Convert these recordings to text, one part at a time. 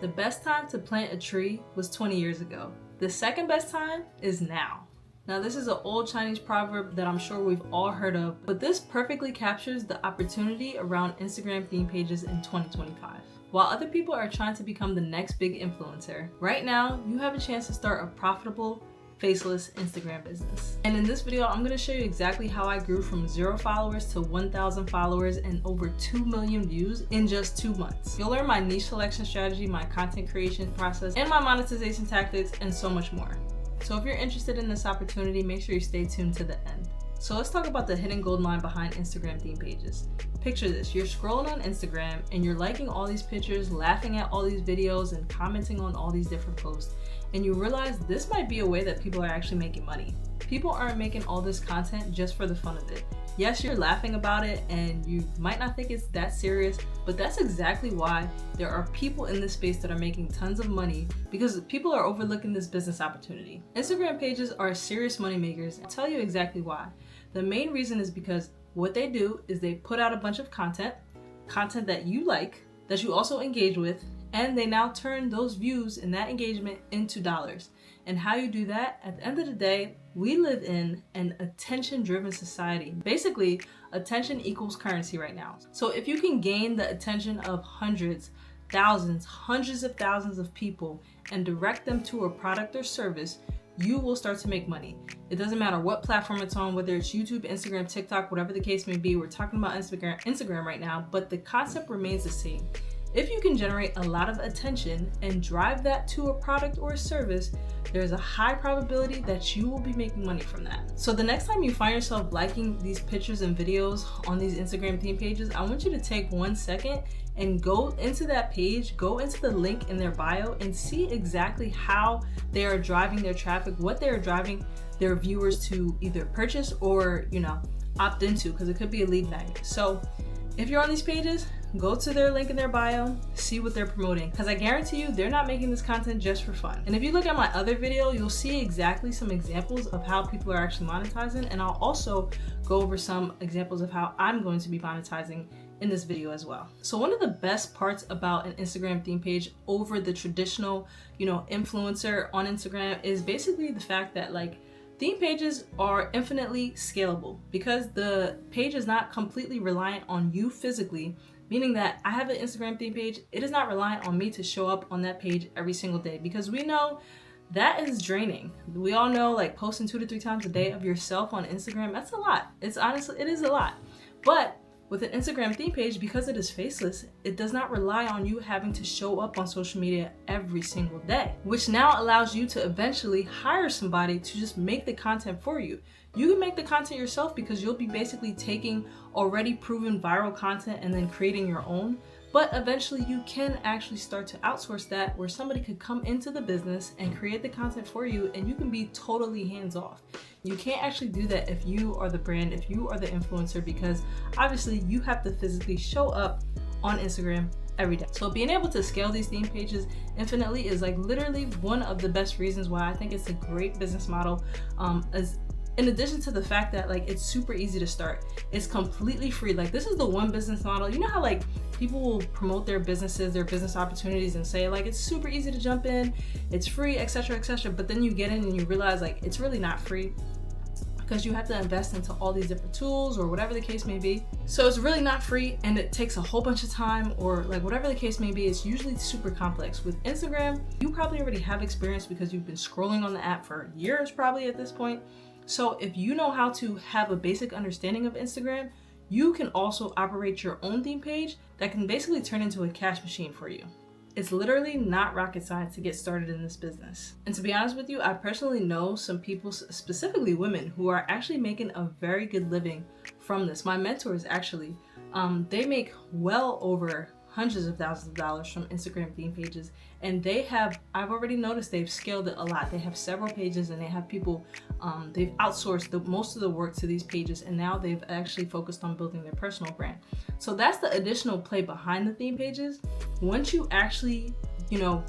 The best time to plant a tree was 20 years ago. The second best time is now. Now, this is an old Chinese proverb that I'm sure we've all heard of, but this perfectly captures the opportunity around Instagram theme pages in 2025. While other people are trying to become the next big influencer, right now you have a chance to start a profitable, faceless Instagram business. And in this video, I'm going to show you exactly how I grew from 0 followers to 1,000 followers and over 2 million views in just 2 months. You'll learn my niche selection strategy, my content creation process, and my monetization tactics, and so much more. So if you're interested in this opportunity, make sure you stay tuned to the end. So let's talk about the hidden gold mine behind Instagram theme pages. Picture this, you're scrolling on Instagram and you're liking all these pictures, laughing at all these videos, and commenting on all these different posts. And you realize this might be a way that people are actually making money. People aren't making all this content just for the fun of it. Yes, you're laughing about it and you might not think it's that serious, but that's exactly why there are people in this space that are making tons of money, because people are overlooking this business opportunity. Instagram pages are serious money makers. I'll tell you exactly why. The main reason is because what they do is they put out a bunch of content that you like, that you also engage with, and they now turn those views and that engagement into dollars. And how you do that, at the end of the day, we live in an attention-driven society. Basically, attention equals currency right now. So if you can gain the attention of hundreds, thousands, hundreds of thousands of people and direct them to a product or service, you will start to make money. It doesn't matter what platform it's on, whether it's YouTube, Instagram, TikTok, whatever the case may be. We're talking about Instagram right now, but the concept remains the same. If you can generate a lot of attention and drive that to a product or a service, there's a high probability that you will be making money from that. So the next time you find yourself liking these pictures and videos on these Instagram theme pages, I want you to take 1 second and go into that page, go into the link in their bio and see exactly how they are driving their traffic, what they are driving their viewers to either purchase or, opt into, because it could be a lead magnet. So if you're on these pages, go to their link in their bio, see what they're promoting, because I guarantee you they're not making this content just for fun. And if you look at my other video, you'll see exactly some examples of how people are actually monetizing, and I'll also go over some examples of how I'm going to be monetizing in this video as well. So one of the best parts about an Instagram theme page over the traditional, influencer on Instagram is basically the fact that theme pages are infinitely scalable, because the page is not completely reliant on you physically, meaning that I have an Instagram theme page. It is not reliant on me to show up on that page every single day, because we know that is draining. We all know posting 2 to 3 times a day of yourself on Instagram, that's a lot. It is a lot. But with an Instagram theme page, because it is faceless, it does not rely on you having to show up on social media every single day, which now allows you to eventually hire somebody to just make the content for you. You can make the content yourself, because you'll be basically taking already proven viral content and then creating your own. But eventually you can actually start to outsource that, where somebody could come into the business and create the content for you, and you can be totally hands-off. You can't actually do that if you are the brand, if you are the influencer, because obviously you have to physically show up on Instagram every day. So being able to scale these theme pages infinitely is literally one of the best reasons why I think it's a great business model. In addition to the fact that it's super easy to start, it's completely free. This is the one business model. You know how people will promote their businesses, their business opportunities, and say it's super easy to jump in, it's free, etc., etc. But then you get in and you realize it's really not free, because you have to invest into all these different tools or whatever the case may be. So it's really not free, and it takes a whole bunch of time, or whatever the case may be. It's usually super complex. With Instagram, you probably already have experience because you've been scrolling on the app for years probably at this point. So if you know how to have a basic understanding of Instagram, you can also operate your own theme page that can basically turn into a cash machine for you. It's literally not rocket science to get started in this business. And to be honest with you, I personally know some people, specifically women, who are actually making a very good living from this. My mentors actually, they make well over hundreds of thousands of dollars from Instagram theme pages, and I've already noticed they've scaled it a lot. They have several pages, and they have people, they've outsourced most of the work to these pages, and now they've actually focused on building their personal brand. So that's the additional play behind the theme pages. Once you actually,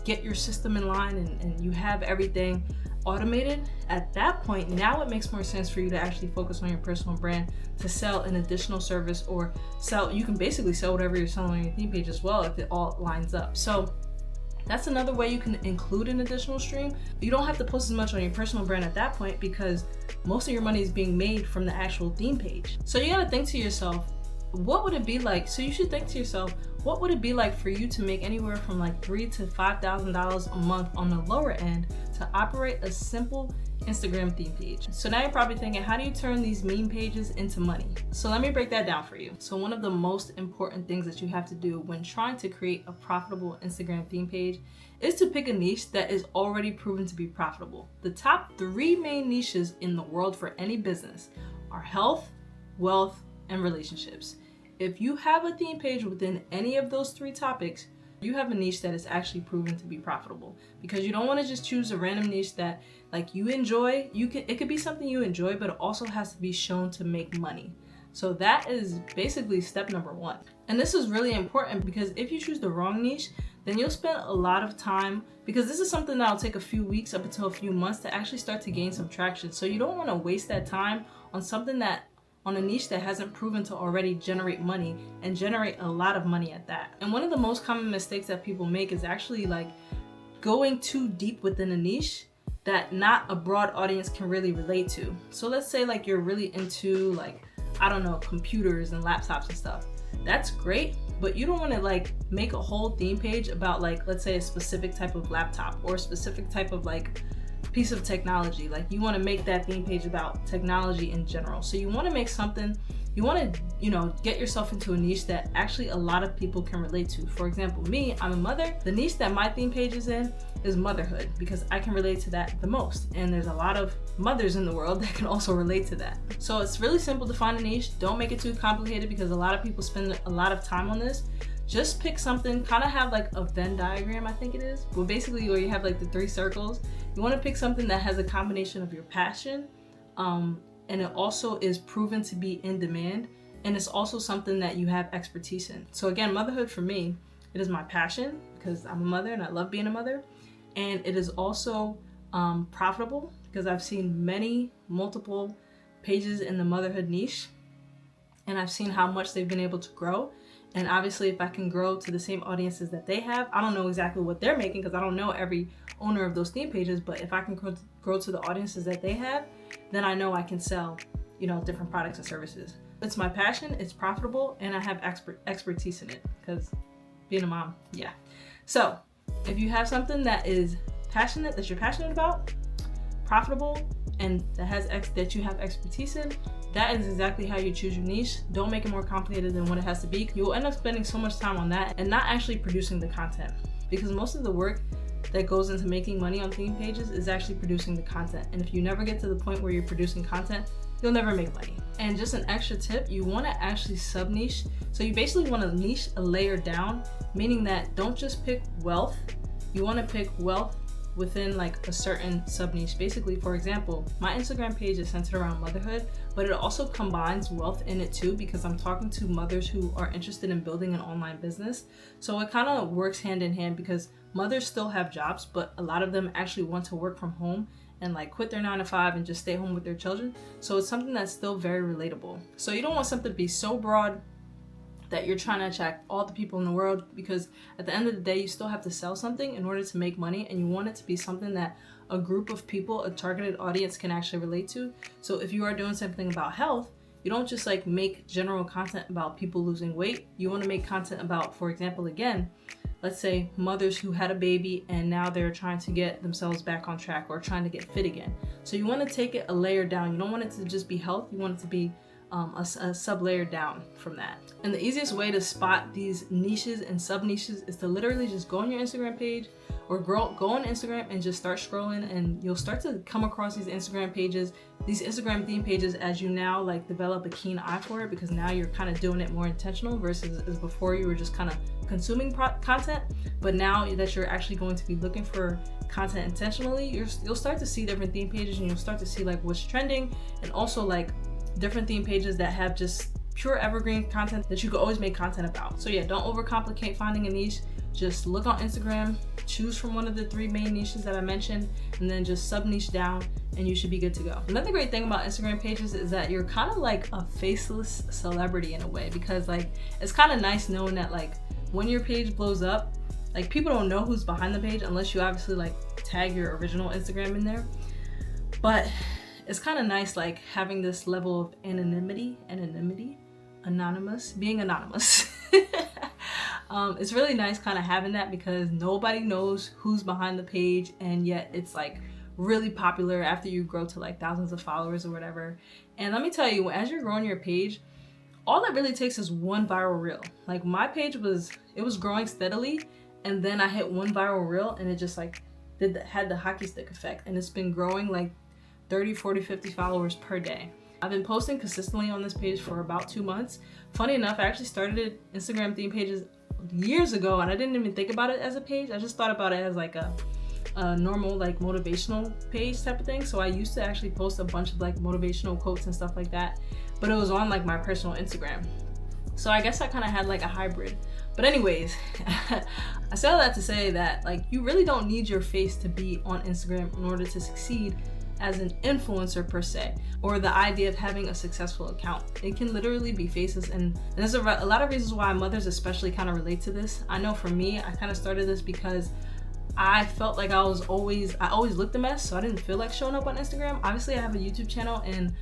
get your system in line and you have everything automated, at that point, now it makes more sense for you to actually focus on your personal brand, to sell an additional service, or you can basically sell whatever you're selling on your theme page as well if it all lines up. So That's another way you can include an additional stream. You don't have to post as much on your personal brand at that point because most of your money is being made from the actual theme page. So you gotta think to yourself, what would it be like? So you should think to yourself, what would it be like for you to make anywhere from like $3,000 to $5,000 a month on the lower end to operate a simple Instagram theme page? So now you're probably thinking, how do you turn these meme pages into money? So let me break that down for you. So one of the most important things that you have to do when trying to create a profitable Instagram theme page is to pick a niche that is already proven to be profitable. The top 3 main niches in the world for any business are health, wealth, and relationships. If you have a theme page within any of those 3 topics, you have a niche that is actually proven to be profitable, because you don't want to just choose a random niche that like you enjoy. It could be something you enjoy, but it also has to be shown to make money. So that is basically step number 1. And this is really important because if you choose the wrong niche, then you'll spend a lot of time, because this is something that'll take a few weeks up until a few months to actually start to gain some traction. So you don't want to waste that time on a niche that hasn't proven to already generate money, and generate a lot of money at that. And one of the most common mistakes that people make is actually like going too deep within a niche that not a broad audience can really relate to. So let's say like you're really into like, I don't know, computers and laptops and stuff. That's great, but you don't want to like make a whole theme page about like, let's say a specific type of laptop or a specific type of like piece of technology. Like you want to make that theme page about technology in general. So you want to make something, you want to, get yourself into a niche that actually a lot of people can relate to. For example, me, I'm a mother. The niche that my theme page is in is motherhood, because I can relate to that the most. And there's a lot of mothers in the world that can also relate to that. So it's really simple to find a niche. Don't make it too complicated, because a lot of people spend a lot of time on this. Just pick something, kind of have like a Venn diagram, I think it is. Well, basically where you have like the 3 circles. You want to pick something that has a combination of your passion, and it also is proven to be in demand, and it's also something that you have expertise in. So again, motherhood for me, it is my passion because I'm a mother and I love being a mother. And it is also profitable because I've seen multiple pages in the motherhood niche, and I've seen how much they've been able to grow. And obviously, if I can grow to the same audiences that they have, I don't know exactly what they're making because I don't know every owner of those theme pages, but if I can grow to the audiences that they have, then I know I can sell, different products and services. It's my passion, it's profitable, and I have expertise in it because being a mom, yeah. So if you have something that is passionate, that you're passionate about, profitable, and that you have expertise in, that is exactly how you choose your niche. Don't make it more complicated than what it has to be. You will end up spending so much time on that and not actually producing the content, because most of the work that goes into making money on theme pages is actually producing the content. And if you never get to the point where you're producing content, you'll never make money. And just an extra tip, you want to actually sub niche. So you basically want to niche a layer down, meaning that don't just pick wealth. You want to pick wealth within like a certain sub niche. Basically, for example, my Instagram page is centered around motherhood, but it also combines wealth in it too, because I'm talking to mothers who are interested in building an online business. So it kind of works hand in hand, because mothers still have jobs, but a lot of them actually want to work from home and like quit their 9 to 5 and just stay home with their children. So it's something that's still very relatable. So you don't want something to be so broad that you're trying to attract all the people in the world, because at the end of the day, you still have to sell something in order to make money, and you want it to be something that a group of people, a targeted audience, can actually relate to. So if you are doing something about health, you don't just like make general content about people losing weight. You want to make content about, for example, again, let's say mothers who had a baby and now they're trying to get themselves back on track or trying to get fit again. So you want to take it a layer down. You don't want it to just be health. You want it to be a sub layer down from that. And the easiest way to spot these niches and sub niches is to literally just go on your Instagram page, or go on Instagram and just start scrolling, and you'll start to come across these Instagram pages, these Instagram theme pages, as you now like develop a keen eye for it, because now you're kind of doing it more intentional versus as before you were just kind of consuming content. But now that you're actually going to be looking for content intentionally, you'll start to see different theme pages, and you'll start to see like what's trending, and also like different theme pages that have just pure evergreen content that you could always make content about. So yeah, don't overcomplicate finding a niche. Just look on Instagram, choose from one of the 3 main niches that I mentioned, and then just sub niche down, and you should be good to go. Another great thing about Instagram pages is that you're kind of like a faceless celebrity in a way, because like it's kind of nice knowing that like when your page blows up, Like, people don't know who's behind the page unless you obviously like tag your original Instagram in there. But it's kind of nice like having this level of anonymity, being anonymous. It's really nice kind of having that because nobody knows who's behind the page, and yet it's like really popular after you grow to like thousands of followers or whatever. And let me tell you, as you're growing your page, all it really takes is one viral reel. Like, my page was growing steadily, and then I hit one viral reel and it just like had the hockey stick effect, and it's been growing like 30, 40, 50 followers per day. I've been posting consistently on this page for about 2 months. Funny enough, I actually started Instagram theme pages years ago, and I didn't even think about it as a page. I just thought about it as like a normal like motivational page type of thing. So I used to actually post a bunch of like motivational quotes and stuff like that, but it was on like my personal Instagram. So I guess I kind of had like a hybrid. But anyways, I say all that to say that like you really don't need your face to be on Instagram in order to succeed as an influencer per se, or the idea of having a successful account. It can literally be faces, and there's a lot of reasons why mothers especially kind of relate to this. I know for me, I kind of started this because I felt like I always looked a mess, so I didn't feel like showing up on Instagram. Obviously, I have a YouTube channel and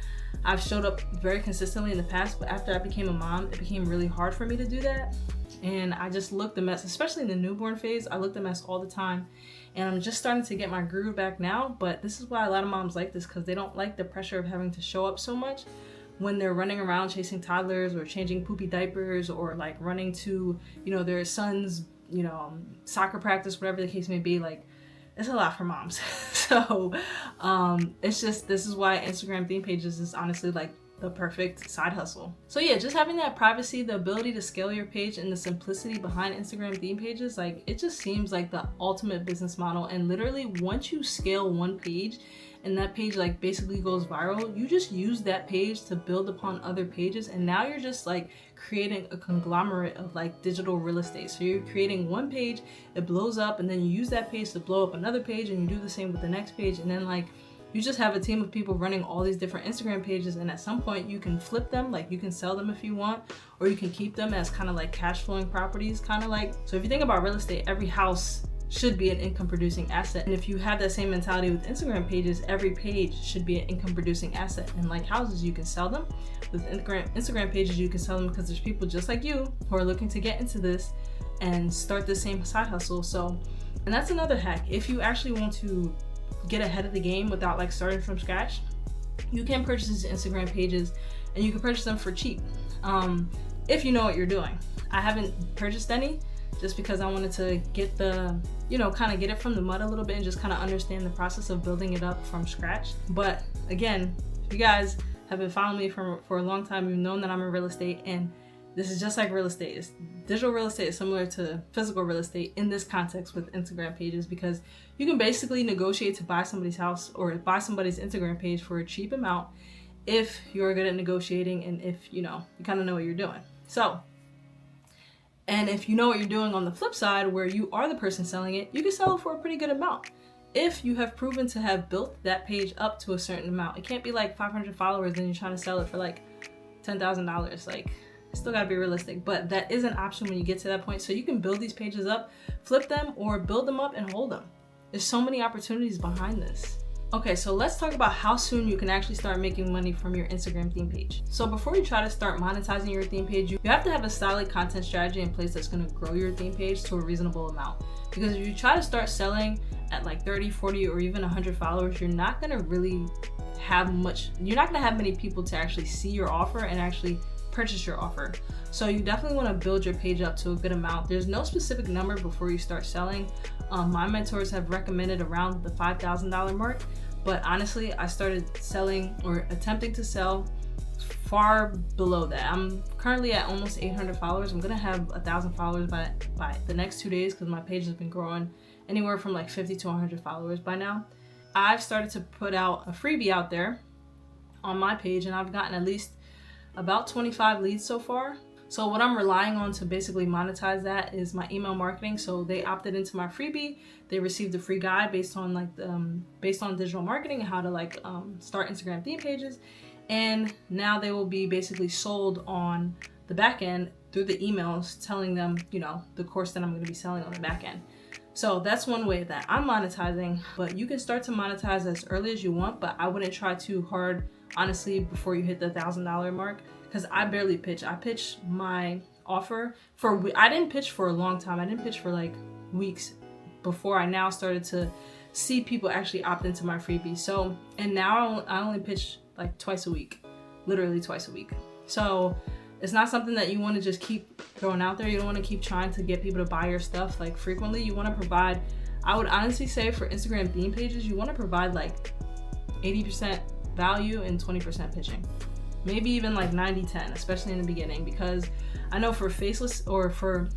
I've showed up very consistently in the past, but after I became a mom, it became really hard for me to do that. And I just looked a mess, especially in the newborn phase. I looked a mess all the time. And I'm just starting to get my groove back now, but this is why a lot of moms like this, because they don't like the pressure of having to show up so much when they're running around chasing toddlers or changing poopy diapers, or like running to, you know, their son's, you know, soccer practice, whatever the case may be. Like, it's a lot for moms. So it's just, this is why Instagram theme pages is honestly like the perfect side hustle. So yeah, just having that privacy, the ability to scale your page, and the simplicity behind Instagram theme pages, like, it just seems like the ultimate business model. And literally, once you scale one page and that page like basically goes viral, you just use that page to build upon other pages, and now you're just like creating a conglomerate of like digital real estate. So you're creating one page, it blows up, and then you use that page to blow up another page, and you do the same with the next page, and then like you just have a team of people running all these different Instagram pages, and at some point you can flip them, like you can sell them if you want, or you can keep them as kind of like cash flowing properties, kind of like. So if you think about real estate, every house should be an income producing asset. And if you have that same mentality with Instagram pages, every page should be an income producing asset. And like houses, you can sell them. With Instagram pages, you can sell them because there's people just like you who are looking to get into this and start the same side hustle. So, and that's another hack. If you actually want to get ahead of the game without like starting from scratch, you can purchase these Instagram pages, and you can purchase them for cheap if you know what you're doing. I haven't purchased any just because I wanted to get the, you know, kind of get it from the mud a little bit and just kind of understand the process of building it up from scratch. But again, if you guys have been following me for a long time, you've known that I'm in real estate, and this is just like real estate. Digital real estate is similar to physical real estate in this context with Instagram pages, because you can basically negotiate to buy somebody's house or buy somebody's Instagram page for a cheap amount if you're good at negotiating and if, you know, you kind of know what you're doing. So, and if you know what you're doing on the flip side, where you are the person selling it, you can sell it for a pretty good amount. If you have proven to have built that page up to a certain amount, it can't be like 500 followers and you're trying to sell it for like $10,000. Like, still gotta be realistic, but that is an option when you get to that point. So you can build these pages up, flip them, or build them up and hold them. There's so many opportunities behind this. Okay, so let's talk about how soon you can actually start making money from your Instagram theme page. So before you try to start monetizing your theme page, you have to have a solid content strategy in place that's gonna grow your theme page to a reasonable amount. Because if you try to start selling at like 30, 40, or even 100 followers, you're not gonna really have much, you're not gonna have many people to actually see your offer and actually purchase your offer. So you definitely want to build your page up to a good amount. There's no specific number before you start selling. My mentors have recommended around the $5,000 mark, but honestly, I started selling or attempting to sell far below that. I'm currently at almost 800 followers. I'm gonna have 1,000 followers by the next 2 days because my page has been growing anywhere from like 50 to 100 followers by now. I've started to put out a freebie out there on my page, and I've gotten at least about 25 leads so far. So what I'm relying on to basically monetize that is my email marketing. So they opted into my freebie. They received a free guide based on like based on digital marketing and how to like start Instagram theme pages. And now they will be basically sold on the back end through the emails telling them, you know, the course that I'm going to be selling on the back end. So that's one way that I'm monetizing, but you can start to monetize as early as you want, but I wouldn't try too hard, honestly, before you hit the $1,000 mark, because I barely pitch. I pitch my offer I didn't pitch for a long time. I didn't pitch for like weeks before I now started to see people actually opt into my freebie. So, and now I only pitch like twice a week, literally twice a week. So it's not something that you want to just keep throwing out there. You don't want to keep trying to get people to buy your stuff like frequently. You want to provide, I would honestly say for Instagram theme pages, you want to provide like 80% value and 20% pitching. Maybe even like 90-10, especially in the beginning, because I know for faceless or for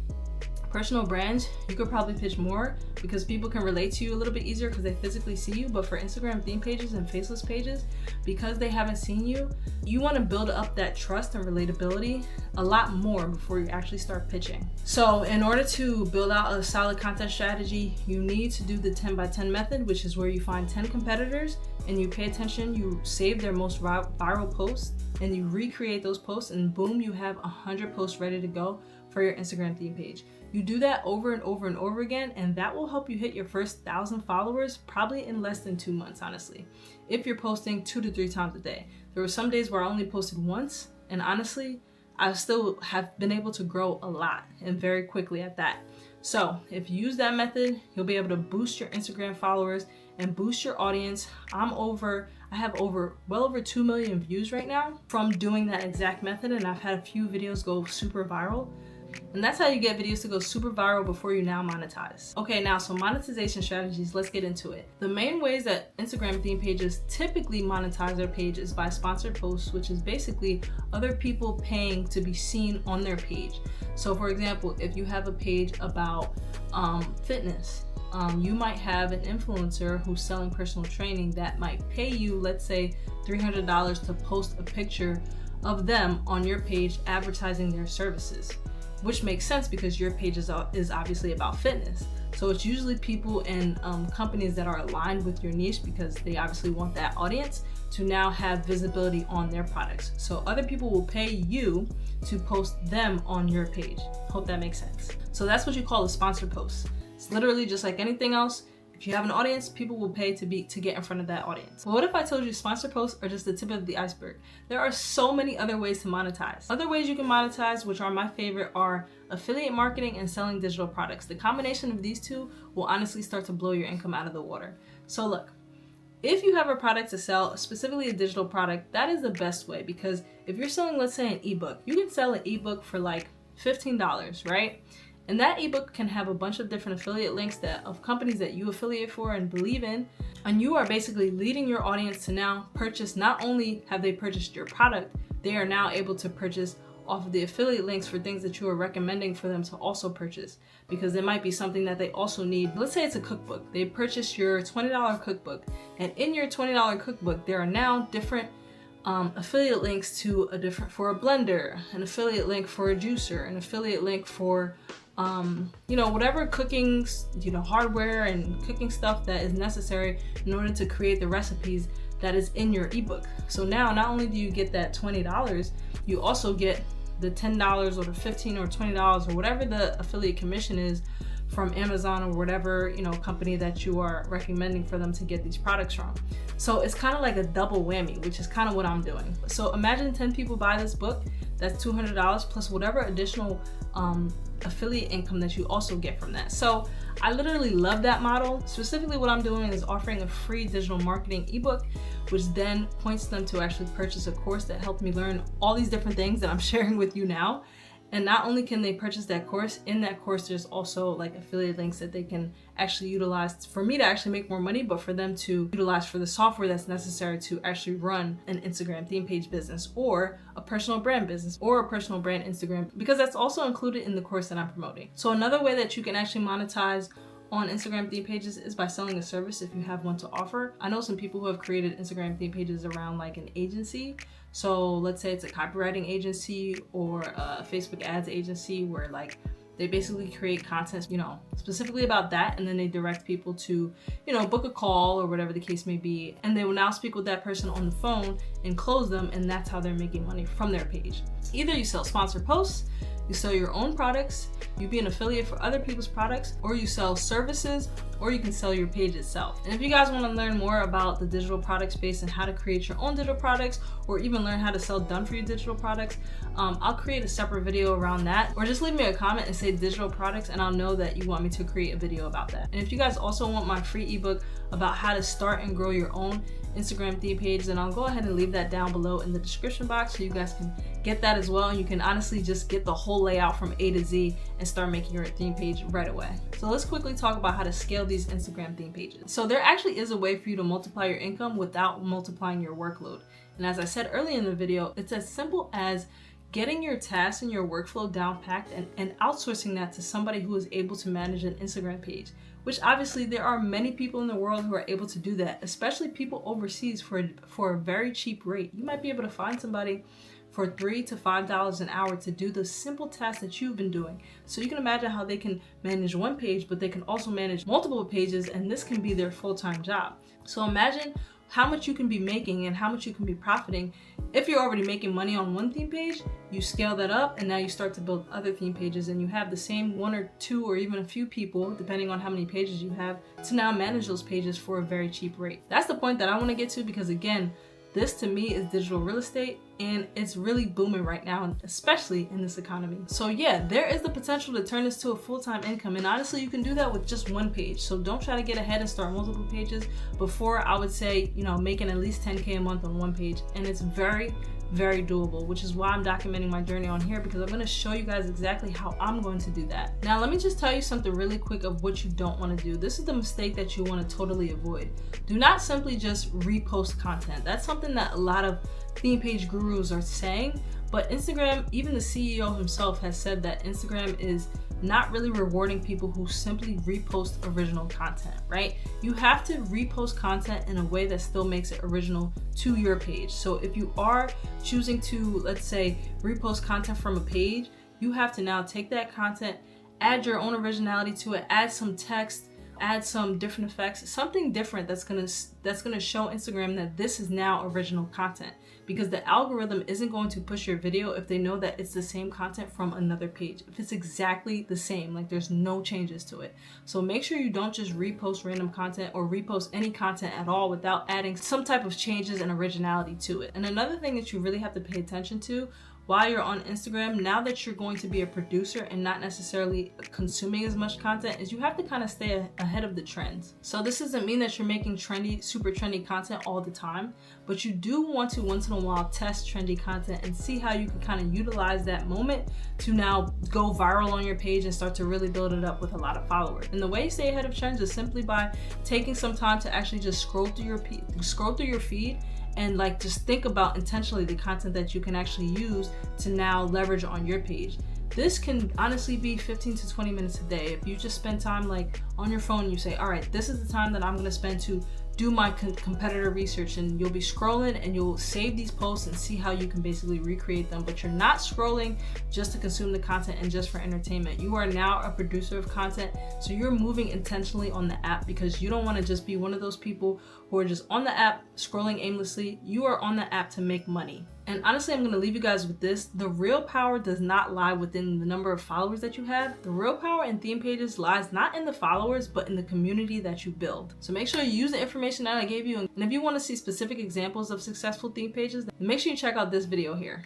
personal brands, you could probably pitch more because people can relate to you a little bit easier because they physically see you. But for Instagram theme pages and faceless pages, because they haven't seen you, you want to build up that trust and relatability a lot more before you actually start pitching. So in order to build out a solid content strategy, you need to do the 10x10 method, which is where you find 10 competitors and you pay attention, you save their most viral posts and you recreate those posts, and boom, you have 100 posts ready to go for your Instagram theme page. You do that over and over and over again, and that will help you hit your first 1,000 followers probably in less than 2 months, honestly, if you're posting 2 to 3 times a day. There were some days where I only posted once, and honestly, I still have been able to grow a lot and very quickly at that. So if you use that method, you'll be able to boost your Instagram followers and boost your audience. I have well over 2 million views right now from doing that exact method, and I've had a few videos go super viral. And that's how you get videos to go super viral before you now monetize. Okay, now, so monetization strategies, let's get into it. The main ways that Instagram theme pages typically monetize their page is by sponsored posts, which is basically other people paying to be seen on their page. So for example, if you have a page about fitness, you might have an influencer who's selling personal training that might pay you, let's say $300 to post a picture of them on your page advertising their services, which makes sense because your page is obviously about fitness. So it's usually people and companies that are aligned with your niche because they obviously want that audience to now have visibility on their products. So other people will pay you to post them on your page. Hope that makes sense. So that's what you call a sponsored post. It's literally just like anything else. If you have an audience, people will pay to get in front of that audience. Well, what if I told you sponsored posts are just the tip of the iceberg? There are so many other ways to monetize. Other ways you can monetize, which are my favorite, are affiliate marketing and selling digital products. The combination of these two will honestly start to blow your income out of the water. So look, if you have a product to sell, specifically a digital product, that is the best way, because if you're selling, let's say, an ebook, you can sell an ebook for like $15, right? And that ebook can have a bunch of different affiliate links of companies that you affiliate for and believe in. And you are basically leading your audience to now purchase. Not only have they purchased your product, they are now able to purchase off of the affiliate links for things that you are recommending for them to also purchase, because there might be something that they also need. Let's say it's a cookbook. They purchased your $20 cookbook, and in your $20 cookbook, there are now different affiliate links for a blender, an affiliate link for a juicer, an affiliate link for whatever cooking, hardware and cooking stuff that is necessary in order to create the recipes that is in your ebook. So now, not only do you get that $20, you also get the $10 or the $15 or $20 or whatever the affiliate commission is from Amazon or whatever, company that you are recommending for them to get these products from. So it's kind of like a double whammy, which is kind of what I'm doing. So imagine 10 people buy this book, that's $200 plus whatever additional affiliate income that you also get from that. So I literally love that model. Specifically, what I'm doing is offering a free digital marketing ebook, which then points them to actually purchase a course that helped me learn all these different things that I'm sharing with you now. And not only can they purchase that course, in that course there's also like affiliate links that they can actually utilize for me to actually make more money, but for them to utilize for the software that's necessary to actually run an Instagram theme page business or a personal brand business or a personal brand Instagram, because that's also included in the course that I'm promoting. So another way that you can actually monetize on Instagram theme pages is by selling a service if you have one to offer. I know some people who have created Instagram theme pages around like an agency. So let's say it's a copywriting agency or a Facebook ads agency where like they basically create content, specifically about that, and then they direct people to, book a call or whatever the case may be, and they will now speak with that person on the phone and close them, and that's how they're making money from their page. Either you sell sponsored posts, You sell your own products, you be an affiliate for other people's products, or you sell services, or you can sell your page itself. And if you guys want to learn more about the digital product space and how to create your own digital products, or even learn how to sell done for you digital products, I'll create a separate video around that, or just leave me a comment and say digital products and I'll know that you want me to create a video about that. And if you guys also want my free ebook about how to start and grow your own Instagram theme page, then I'll go ahead and leave that down below in the description box so you guys can get that as well. And you can honestly just get the whole layout from A to Z and start making your theme page right away. So let's quickly talk about how to scale these Instagram theme pages. So there actually is a way for you to multiply your income without multiplying your workload. And as I said earlier in the video, it's as simple as getting your tasks and your workflow down packed and outsourcing that to somebody who is able to manage an Instagram page, which obviously there are many people in the world who are able to do that, especially people overseas for a very cheap rate. You might be able to find somebody for $3 to $5 an hour to do the simple tasks that you've been doing. So you can imagine how they can manage one page, but they can also manage multiple pages, and this can be their full-time job. So imagine how much you can be making and how much you can be profiting. If you're already making money on one theme page, you scale that up and now you start to build other theme pages and you have the same one or two or even a few people, depending on how many pages you have, to now manage those pages for a very cheap rate. That's the point that I want to get to, because again, this to me is digital real estate and it's really booming right now, especially in this economy. So yeah, there is the potential to turn this to a full-time income, and honestly you can do that with just one page. So don't try to get ahead and start multiple pages. Before, I would say, making at least 10K a month on one page, and it's very doable, which is why I'm documenting my journey on here, because I'm going to show you guys exactly how I'm going to do that. Now let me just tell you something really quick of what you don't want to do. This is the mistake that you want to totally avoid. Do not simply just repost content. That's something that a lot of theme page gurus are saying, but Instagram, even the CEO himself has said that Instagram is not really rewarding people who simply repost original content, right? You have to repost content in a way that still makes it original to your page. So if you are choosing to, let's say, repost content from a page, you have to now take that content, add your own originality to it, add some text, add some different effects, something different that's gonna show Instagram that this is now original content, because the algorithm isn't going to push your video if they know that it's the same content from another page. If it's exactly the same, like there's no changes to it. So make sure you don't just repost random content or repost any content at all without adding some type of changes and originality to it. And another thing that you really have to pay attention to while you're on Instagram, now that you're going to be a producer and not necessarily consuming as much content, is you have to kind of stay ahead of the trends. So this doesn't mean that you're making trendy, super trendy content all the time, but you do want to once in a while test trendy content and see how you can kind of utilize that moment to now go viral on your page and start to really build it up with a lot of followers. And the way you stay ahead of trends is simply by taking some time to actually just scroll through your feed and just think about intentionally the content that you can actually use to now leverage on your page. This can honestly be 15 to 20 minutes a day. If you just spend time on your phone, you say, all right, this is the time that I'm gonna spend to do my competitor research, and you'll be scrolling and you'll save these posts and see how you can basically recreate them. But you're not scrolling just to consume the content and just for entertainment. You are now a producer of content, so you're moving intentionally on the app, because you don't want to just be one of those people who are just on the app scrolling aimlessly. You are on the app to make money. And honestly, I'm going to leave you guys with this. The real power does not lie within the number of followers that you have. The real power in theme pages lies not in the followers, but in the community that you build. So make sure you use the information that I gave you. And if you want to see specific examples of successful theme pages, then make sure you check out this video here.